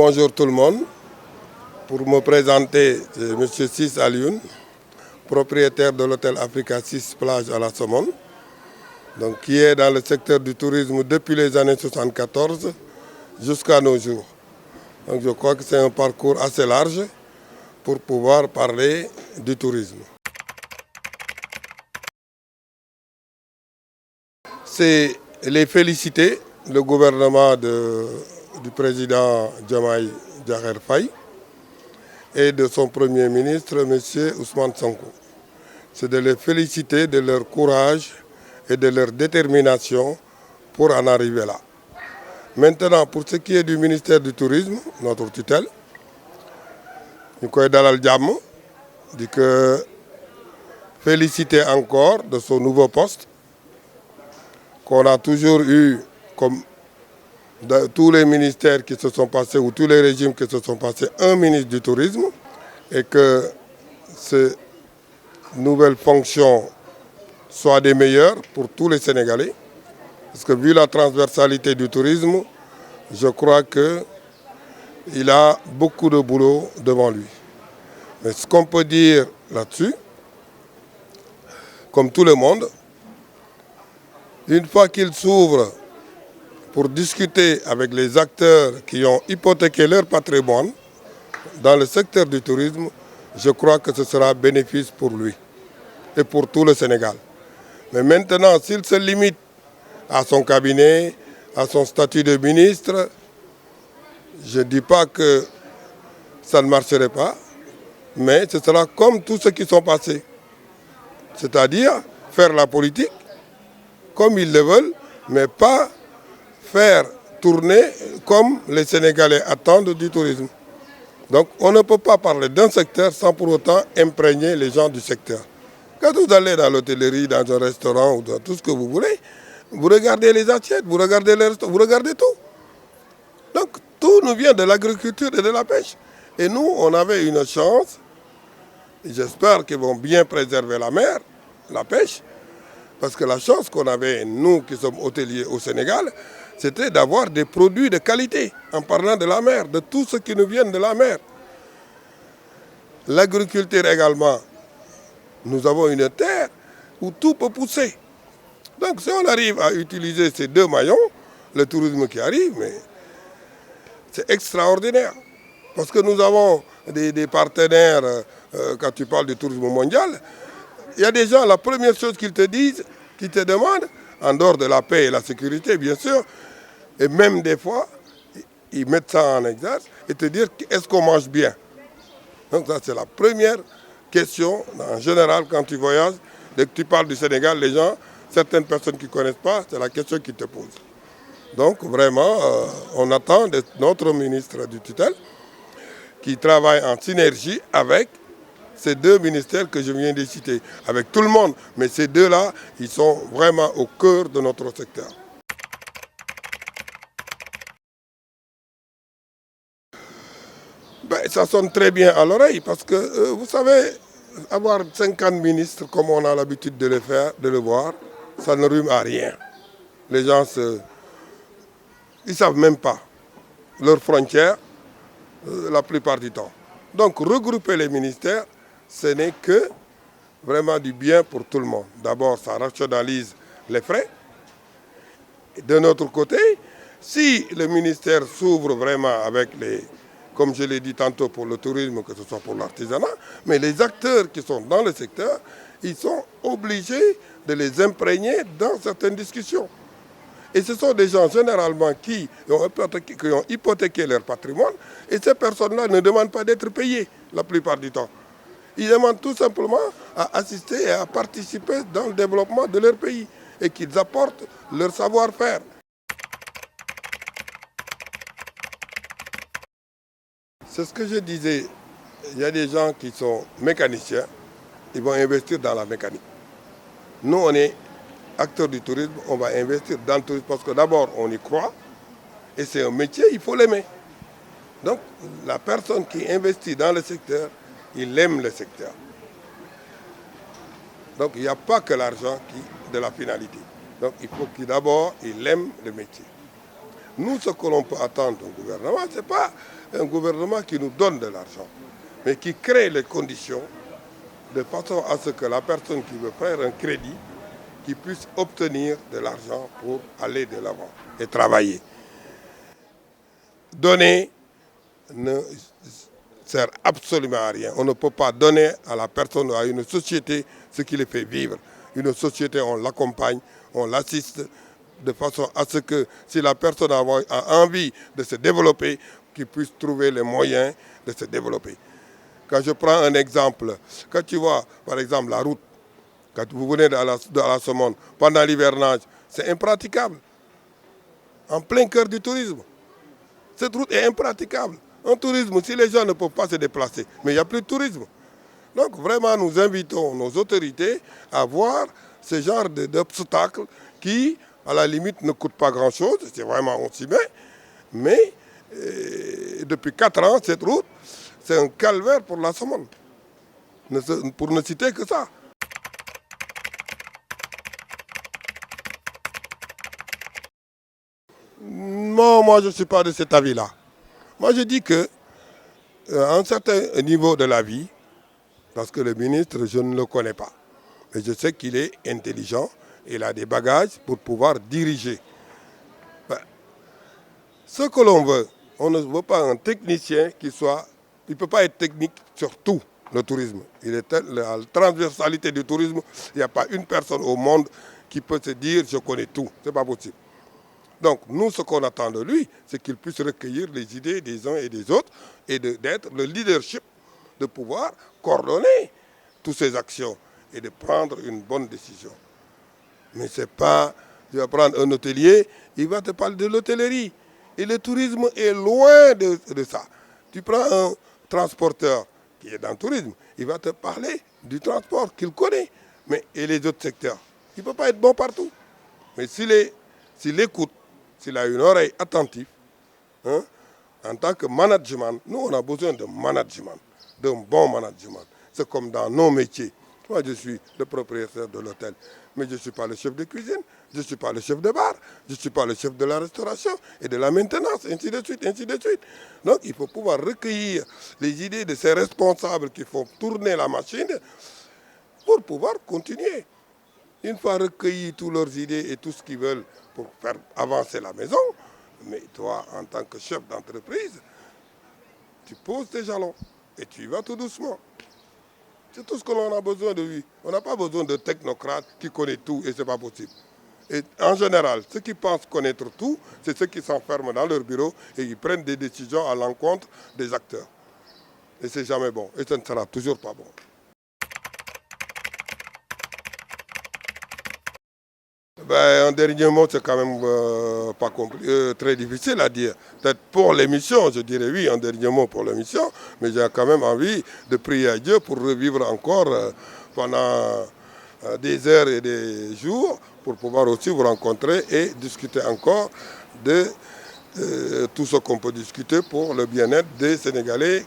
Bonjour tout le monde. Pour me présenter, c'est M. Sis Alioune, propriétaire de l'hôtel Africa 6 Plage à la Somone, donc, qui est dans le secteur du tourisme depuis les années 1974 jusqu'à nos jours. Donc je crois que c'est un parcours assez large pour pouvoir parler du tourisme. C'est les féliciter, le gouvernement du président Diomaye Diakhar Faye et de son premier ministre, M. Ousmane Sonko. C'est de les féliciter de leur courage et de leur détermination pour en arriver là. Maintenant, pour ce qui est du ministère du Tourisme, notre tutelle, nous koy dalal jàmm, di ko féliciter encore de son nouveau poste, qu'on a toujours eu comme dans tous les ministères qui se sont passés ou tous les régimes qui se sont passés, un ministre du Tourisme, et que ces nouvelles fonctions soient des meilleures pour tous les Sénégalais. Parce que vu la transversalité du tourisme, je crois qu'il a beaucoup de boulot devant lui. Mais ce qu'on peut dire là-dessus, comme tout le monde, une fois qu'il s'ouvre pour discuter avec les acteurs qui ont hypothéqué leur patrimoine dans le secteur du tourisme, je crois que ce sera bénéfice pour lui et pour tout le Sénégal. Mais maintenant, s'il se limite à son cabinet, à son statut de ministre, je ne dis pas que ça ne marcherait pas, mais ce sera comme tous ceux qui sont passés. C'est-à-dire faire la politique comme ils le veulent, mais pas faire tourner comme les Sénégalais attendent du tourisme. Donc on ne peut pas parler d'un secteur sans pour autant imprégner les gens du secteur. Quand vous allez dans l'hôtellerie, dans un restaurant ou dans tout ce que vous voulez, vous regardez les assiettes, vous regardez les restaurants, vous regardez tout. Donc tout nous vient de l'agriculture et de la pêche. Et nous, on avait une chance, et j'espère qu'ils vont bien préserver la mer, la pêche, parce que la chance qu'on avait, nous qui sommes hôteliers au Sénégal, c'était d'avoir des produits de qualité, en parlant de la mer, de tout ce qui nous vient de la mer. L'agriculture également, nous avons une terre où tout peut pousser. Donc si on arrive à utiliser ces deux maillons, le tourisme qui arrive, mais c'est extraordinaire. Parce que nous avons des partenaires, quand tu parles du tourisme mondial, il y a des gens, la première chose qu'ils te disent, qu'ils te demandent, en dehors de la paix et la sécurité, bien sûr, et même des fois, ils mettent ça en exergue et te dire est-ce qu'on mange bien. Donc ça, c'est la première question, en général, quand tu voyages, dès que tu parles du Sénégal, les gens, certaines personnes qui ne connaissent pas, c'est la question qu'ils te posent. Donc vraiment, on attend de notre ministre du tutelle qui travaille en synergie avec ces deux ministères que je viens de citer, avec tout le monde. Mais ces deux-là, ils sont vraiment au cœur de notre secteur. Ben, ça sonne très bien à l'oreille parce que, vous savez, avoir 50 ministres comme on a l'habitude de le faire, de le voir, ça ne rime à rien. Les gens ils ne savent même pas leurs frontières la plupart du temps. Donc regrouper les ministères, ce n'est que vraiment du bien pour tout le monde. D'abord, ça rationalise les frais. Et de notre côté, si le ministère s'ouvre vraiment avec comme je l'ai dit tantôt pour le tourisme, que ce soit pour l'artisanat, mais les acteurs qui sont dans le secteur, ils sont obligés de les imprégner dans certaines discussions. Et ce sont des gens généralement qui ont hypothéqué leur patrimoine, et ces personnes-là ne demandent pas d'être payées la plupart du temps. Ils demandent tout simplement à assister et à participer dans le développement de leur pays et qu'ils apportent leur savoir-faire. C'est ce que je disais, il y a des gens qui sont mécaniciens, ils vont investir dans la mécanique. Nous, on est acteurs du tourisme, on va investir dans le tourisme parce que d'abord, on y croit et c'est un métier, il faut l'aimer. Donc, la personne qui investit dans le secteur, il aime le secteur. Donc, il n'y a pas que l'argent de la finalité. Donc, il faut qu'il d'abord, il aime le métier. Nous, ce que l'on peut attendre d'un gouvernement, ce n'est pas un gouvernement qui nous donne de l'argent, mais qui crée les conditions de façon à ce que la personne qui veut faire un crédit, qui puisse obtenir de l'argent pour aller de l'avant et travailler. Donner ne sert absolument à rien. On ne peut pas donner à la personne, à une société, ce qui les fait vivre. Une société, on l'accompagne, on l'assiste, de façon à ce que si la personne a envie de se développer, qu'il puisse trouver les moyens de se développer. Quand je prends un exemple, quand tu vois par exemple la route, quand vous venez de la Somone, pendant l'hivernage, c'est impraticable. En plein cœur du tourisme. Cette route est impraticable. En tourisme, si les gens ne peuvent pas se déplacer, mais il n'y a plus de tourisme. Donc vraiment, nous invitons nos autorités à voir ce genre d'obstacles qui, à la limite, ne coûtent pas grand-chose. C'est vraiment on s'y met. Mais depuis 4 ans, cette route, c'est un calvaire pour la Somone. Pour ne citer que ça. Non, moi je ne suis pas de cet avis-là. Moi je dis que à un certain niveau de la vie, parce que le ministre, je ne le connais pas, mais je sais qu'il est intelligent, il a des bagages pour pouvoir diriger. Ben, ce que l'on veut, on ne veut pas un technicien qui soit... Il ne peut pas être technique sur tout le tourisme. La transversalité du tourisme, il n'y a pas une personne au monde qui peut se dire « je connais tout ». Ce n'est pas possible. Donc nous, ce qu'on attend de lui, c'est qu'il puisse recueillir les idées des uns et des autres et d'être le leadership, de pouvoir coordonner toutes ces actions et de prendre une bonne décision. Mais ce n'est pas, tu vas prendre un hôtelier, il va te parler de l'hôtellerie. Et le tourisme est loin de ça. Tu prends un transporteur qui est dans le tourisme, il va te parler du transport qu'il connaît. Mais et les autres secteurs, il ne peut pas être bon partout. Mais s'il écoute, s'il a une oreille attentive, hein, en tant que management, nous on a besoin de management, d'un bon management. C'est comme dans nos métiers. Moi je suis le propriétaire de l'hôtel, mais je ne suis pas le chef de cuisine, je ne suis pas le chef de bar, je ne suis pas le chef de la restauration et de la maintenance, ainsi de suite, ainsi de suite. Donc il faut pouvoir recueillir les idées de ces responsables qui font tourner la machine pour pouvoir continuer. Une fois recueilli toutes leurs idées et tout ce qu'ils veulent pour faire avancer la maison, mais toi, en tant que chef d'entreprise, tu poses tes jalons et tu y vas tout doucement. C'est tout ce que l'on a besoin de lui. On n'a pas besoin de technocrates qui connaissent tout et ce n'est pas possible. Et en général, ceux qui pensent connaître tout, c'est ceux qui s'enferment dans leur bureau et qui prennent des décisions à l'encontre des acteurs. Et c'est jamais bon. Et ça ne sera toujours pas bon. Ben, un dernier mot, c'est quand même pas très difficile à dire. Peut-être pour l'émission, je dirais oui, un dernier mot pour l'émission, mais j'ai quand même envie de prier à Dieu pour revivre encore pendant des heures et des jours, pour pouvoir aussi vous rencontrer et discuter encore de tout ce qu'on peut discuter pour le bien-être des Sénégalais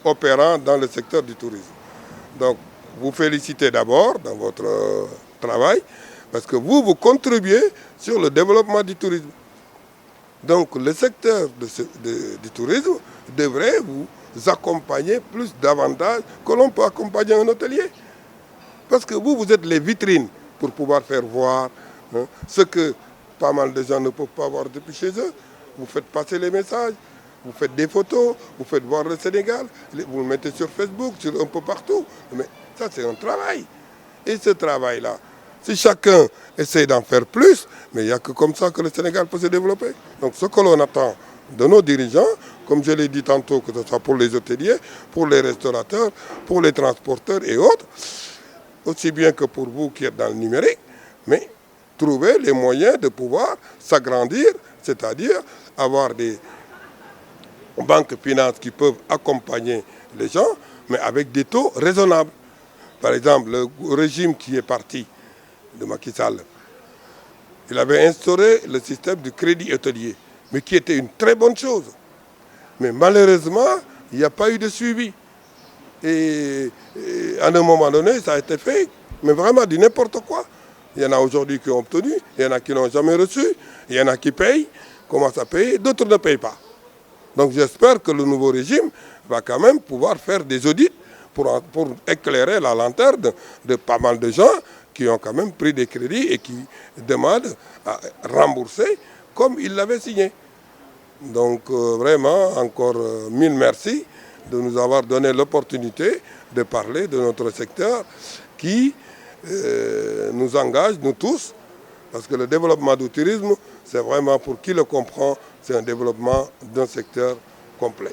opérant dans le secteur du tourisme. Donc, vous félicitez d'abord dans votre travail, parce que vous contribuez sur le développement du tourisme. Donc le secteur du tourisme devrait vous accompagner plus davantage que l'on peut accompagner un hôtelier. Parce que vous êtes les vitrines pour pouvoir faire voir ce que pas mal de gens ne peuvent pas voir depuis chez eux. Vous faites passer les messages, vous faites des photos, vous faites voir le Sénégal, vous le mettez sur Facebook, un peu partout. Mais ça, c'est un travail. Et ce travail-là, si chacun essaie d'en faire plus, mais il n'y a que comme ça que le Sénégal peut se développer. Donc ce que l'on attend de nos dirigeants, comme je l'ai dit tantôt, que ce soit pour les hôteliers, pour les restaurateurs, pour les transporteurs et autres, aussi bien que pour vous qui êtes dans le numérique, mais trouver les moyens de pouvoir s'agrandir, c'est-à-dire avoir des banques finances qui peuvent accompagner les gens, mais avec des taux raisonnables. Par exemple, le régime qui est parti de Macky Sall, il avait instauré le système du crédit hôtelier, mais qui était une très bonne chose. Mais malheureusement, il n'y a pas eu de suivi. Et à un moment donné, ça a été fait, mais vraiment du n'importe quoi. Il y en a aujourd'hui qui ont obtenu, il y en a qui n'ont jamais reçu, il y en a qui payent commencent à payer, d'autres ne payent pas. Donc j'espère que le nouveau régime va quand même pouvoir faire des audits pour éclairer la lanterne de pas mal de gens qui ont quand même pris des crédits et qui demandent à rembourser comme ils l'avaient signé. Donc vraiment, encore mille merci de nous avoir donné l'opportunité de parler de notre secteur qui nous engage, nous tous, parce que le développement du tourisme, c'est vraiment pour qui le comprend, c'est un développement d'un secteur complet.